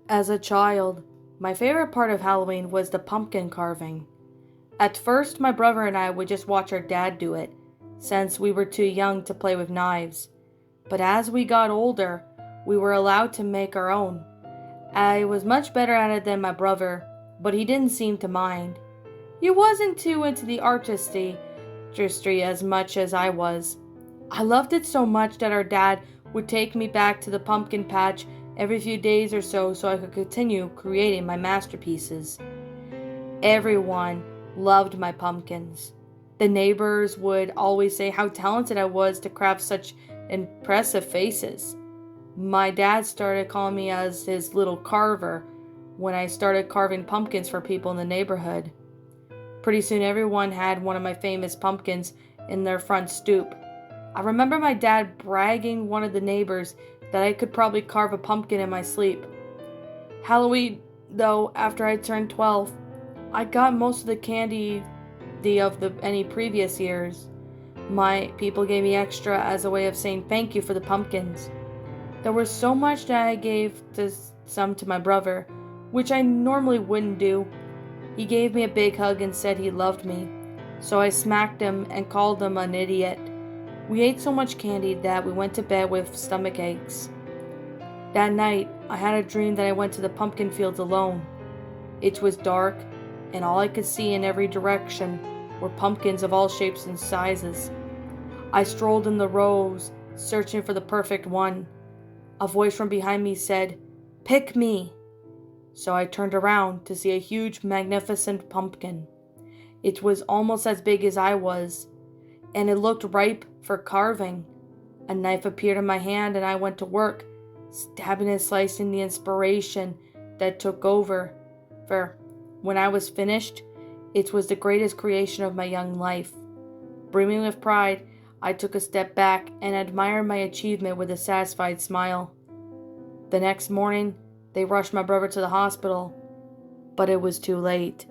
As a child, my favorite part of Halloween was the pumpkin carving. At first, my brother and I would just watch our dad do it, since we were too young to play with knives. But as we got older, we were allowed to make our own. I was much better at it than my brother, but he didn't seem to mind. He wasn't too into the artistry as much as I was. I loved it so much that our dad would take me back to the pumpkin patch every few days or so I could continue creating my masterpieces. Everyone loved my pumpkins. The neighbors would always say how talented I was to craft such impressive faces. My dad started calling me as his little Carver when I started carving pumpkins for people in the neighborhood. Pretty soon everyone had one of my famous pumpkins in their front stoop. I remember my dad bragging one of the neighbors that I could probably carve a pumpkin in my sleep. Halloween, though, after I turned 12, I got most of the candy of any previous years. My people gave me extra as a way of saying thank you for the pumpkins. There was so much that I gave some to my brother, which I normally wouldn't do. He gave me a big hug and said he loved me, so I smacked him and called him an idiot. We ate so much candy that we went to bed with stomach aches. That night, I had a dream that I went to the pumpkin fields alone. It was dark, and all I could see in every direction were pumpkins of all shapes and sizes. I strolled in the rows, searching for the perfect one. A voice from behind me said, "Pick me." So I turned around to see a huge, magnificent pumpkin. It was almost as big as I was, and it looked ripe for carving. A knife appeared in my hand and I went to work, stabbing and slicing the inspiration that took over. When I was finished, it was the greatest creation of my young life. Brimming with pride, I took a step back and admired my achievement with a satisfied smile. The next morning, they rushed my brother to the hospital, but it was too late.